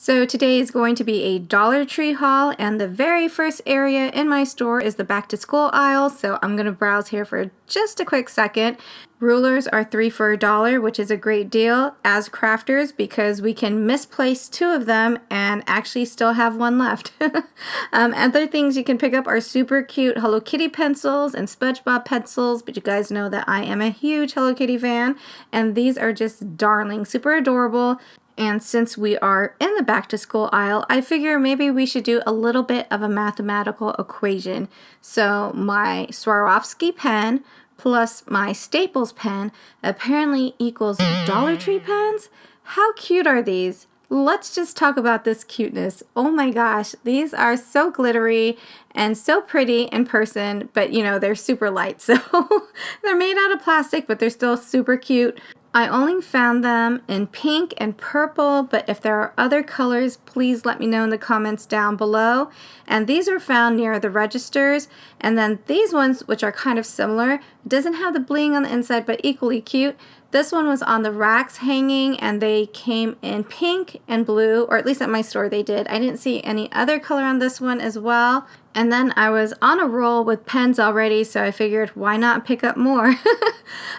So today is going to be a Dollar Tree haul, and the very first area in my store is the back to school aisle, so I'm going to browse here for just a quick second. Rulers are 3 for $1, which is a great deal as crafters because we can misplace 2 of them and actually still have 1 left. Other things you can pick up are super cute Hello Kitty pencils and SpongeBob pencils, but you guys know that I am a huge Hello Kitty fan, and these are just darling, super adorable. And since we are in the back to school aisle, I figure maybe we should do a little bit of a mathematical equation. So my Swarovski pen plus my Staples pen apparently equals Dollar Tree pens? How cute are these? Let's just talk about this cuteness. Oh my gosh, these are so glittery and so pretty in person, but you know, they're super light. So they're made out of plastic, but they're still super cute. I only found them in pink and purple, but if there are other colors, please let me know in the comments down below. And these are found near the registers. And then these ones, which are kind of similar, doesn't have the bling on the inside, but equally cute. This one was on the racks hanging, and they came in pink and blue, or at least at my store they did. I didn't see any other color on this one as well. And then I was on a roll with pens already, so I figured why not pick up more?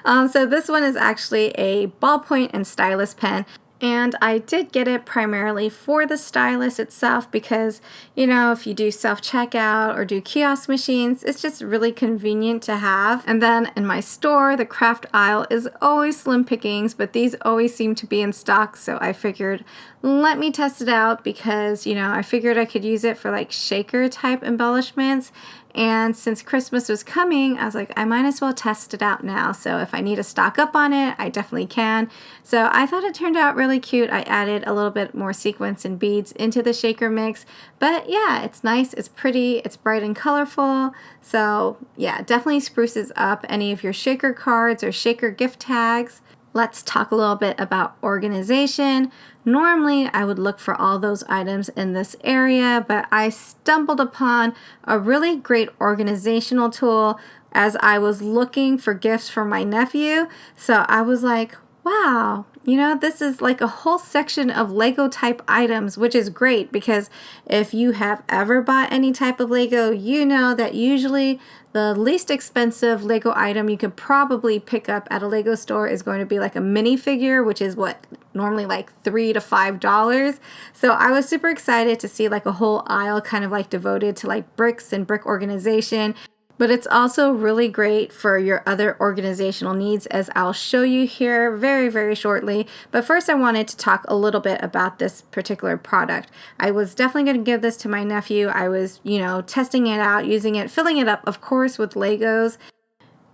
So this one is actually a ballpoint and stylus pen. And I did get it primarily for the stylus itself because, you know, if you do self-checkout or do kiosk machines, it's just really convenient to have. And then in my store, the craft aisle is always slim pickings, but these always seem to be in stock. So I figured, let me test it out because, you know, I figured I could use it for like shaker type embellishments. And since Christmas was coming, I was like, I might as well test it out now. So if I need to stock up on it, I definitely can. So I thought it turned out really cute. I added a little bit more sequins and beads into the shaker mix. But yeah, it's nice, it's pretty, it's bright and colorful. So yeah, definitely spruces up any of your shaker cards or shaker gift tags. Let's talk a little bit about organization. Normally, I would look for all those items in this area, but I stumbled upon a really great organizational tool as I was looking for gifts for my nephew. So I was like, wow, you know, this is like a whole section of Lego type items, which is great because if you have ever bought any type of Lego, you know that usually the least expensive Lego item you could probably pick up at a Lego store is going to be like a minifigure, which is what normally like $3 to $5. So I was super excited to see like a whole aisle kind of like devoted to like bricks and brick organization. But it's also really great for your other organizational needs, as I'll show you here very, very shortly. But first I wanted to talk a little bit about this particular product. I was definitely going to give this to my nephew. I was, you know, testing it out, using it, filling it up, of course, with Legos.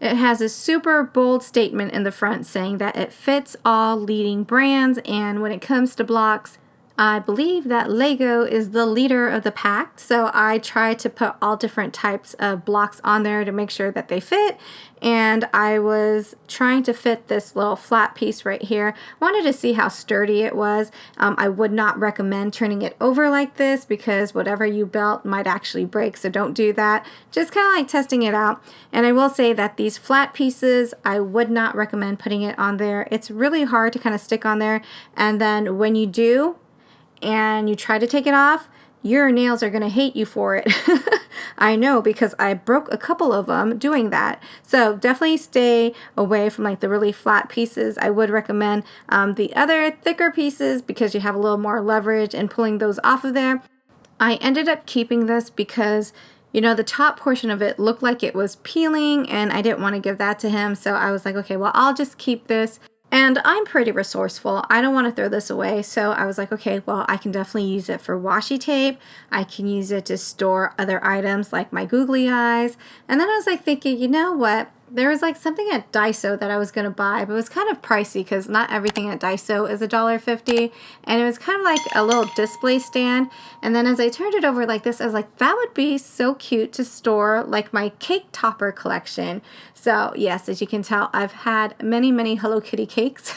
It has a super bold statement in the front saying that it fits all leading brands, and when it comes to blocks, I believe that Lego is the leader of the pack, so I try to put all different types of blocks on there to make sure that they fit, and I was trying to fit this little flat piece right here. Wanted to see how sturdy it was. I would not recommend turning it over like this because whatever you built might actually break, so don't do that. Just kind of like testing it out. And I will say that these flat pieces, I would not recommend putting it on there. It's really hard to kind of stick on there, and then when you do, and you try to take it off, your nails are going to hate you for it. I know because I broke a couple of them doing that. So definitely stay away from like the really flat pieces. I would recommend the other thicker pieces because you have a little more leverage in pulling those off of there. I ended up keeping this because, you know, the top portion of it looked like it was peeling and I didn't want to give that to him. So I was like, okay, well, I'll just keep this. And I'm pretty resourceful. I don't want to throw this away. So I was like, okay, well, I can definitely use it for washi tape. I can use it to store other items like my googly eyes. And then I was like thinking, you know what? There was like something at Daiso that I was going to buy, but it was kind of pricey because not everything at Daiso is $1.50. And it was kind of like a little display stand. And then as I turned it over like this, I was like, that would be so cute to store like my cake topper collection. So yes, as you can tell, I've had many, many Hello Kitty cakes.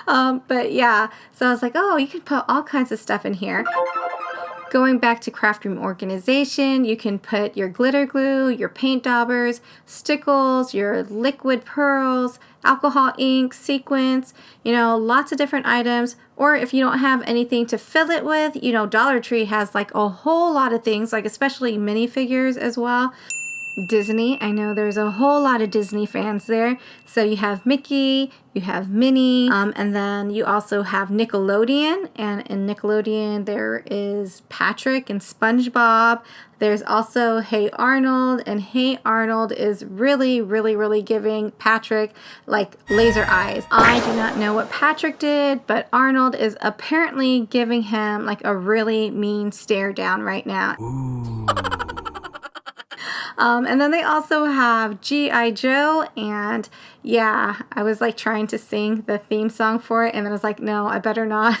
But yeah, so I was like, oh, you can put all kinds of stuff in here. Going back to craft room organization, you can put your glitter glue, your paint daubers, stickles, your liquid pearls, alcohol ink, sequins, lots of different items. Or if you don't have anything to fill it with, Dollar Tree has like a whole lot of things, like especially minifigures as well. Disney, I know there's a whole lot of Disney fans there. So you have Mickey, you have Minnie, and then you also have Nickelodeon. And in Nickelodeon, there is Patrick and SpongeBob. There's also Hey Arnold, and Hey Arnold is really, really, really giving Patrick like laser eyes. I do not know what Patrick did, but Arnold is apparently giving him like a really mean stare down right now. Ooh. And then they also have G.I. Joe, and yeah, I was like trying to sing the theme song for it, and then I was like, no, I better not.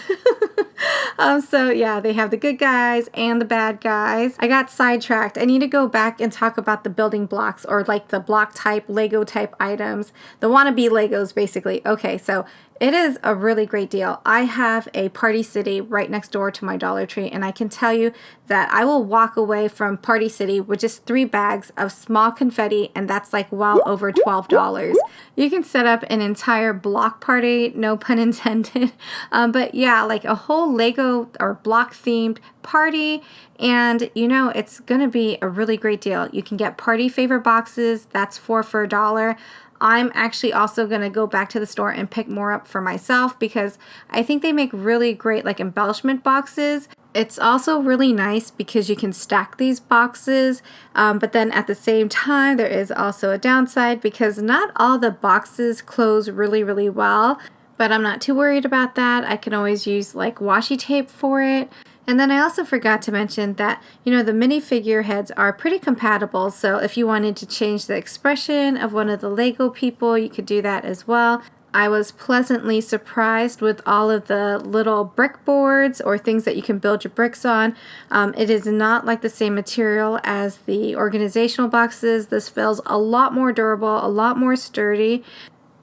So yeah, they have the good guys and the bad guys. I got sidetracked. I need to go back and talk about the building blocks, or like the block type, Lego type items, the wannabe Legos basically. Okay, so it is a really great deal. I have a Party City right next door to my Dollar Tree, and I can tell you that I will walk away from Party City with just 3 bags of small confetti, and that's like well over $12. You can set up an entire block party, no pun intended, but yeah, like a whole Lego or block themed party, and it's gonna be a really great deal. You can get party favor boxes, that's 4 for $1. I'm actually also going to go back to the store and pick more up for myself because I think they make really great like embellishment boxes. It's also really nice because you can stack these boxes, but then at the same time there is also a downside because not all the boxes close really, really well, but I'm not too worried about that. I can always use like washi tape for it. And then I also forgot to mention that, the minifigure heads are pretty compatible. So if you wanted to change the expression of one of the Lego people, you could do that as well. I was pleasantly surprised with all of the little brick boards or things that you can build your bricks on. It is not like the same material as the organizational boxes. This feels a lot more durable, a lot more sturdy.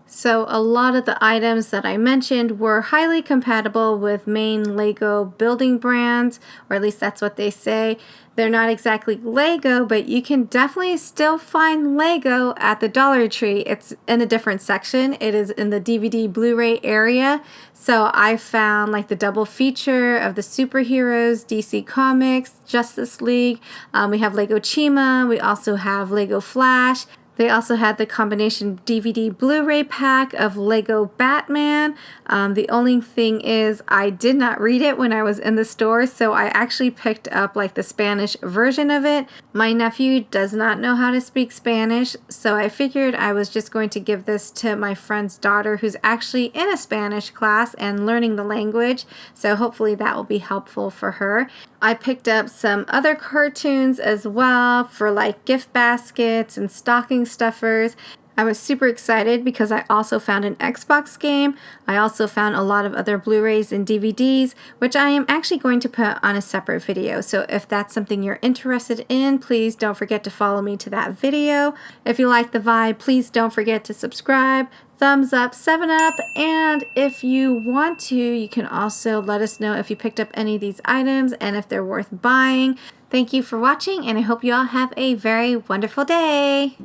So a lot of the items that I mentioned were highly compatible with main Lego building brands, or at least that's what they say. They're not exactly Lego, but you can definitely still find Lego at the Dollar Tree. It's in a different section. It is in the DVD Blu-ray area. So I found like the double feature of the superheroes, DC Comics, Justice League. We have Lego Chima. We also have Lego Flash. They also had the combination DVD Blu-ray pack of Lego Batman. The only thing is I did not read it when I was in the store, so I actually picked up like the Spanish version of it. My nephew does not know how to speak Spanish, so I figured I was just going to give this to my friend's daughter who's actually in a Spanish class and learning the language, so hopefully that will be helpful for her. I picked up some other cartoons as well for like gift baskets and stocking stuffers. I was super excited because I also found an Xbox game. I also found a lot of other Blu-rays and DVDs, which I am actually going to put on a separate video. So if that's something you're interested in, please don't forget to follow me to that video. If you like the vibe, please don't forget to subscribe. Thumbs up, 7-Up, and if you want to, you can also let us know if you picked up any of these items and if they're worth buying. Thank you for watching, and I hope you all have a very wonderful day.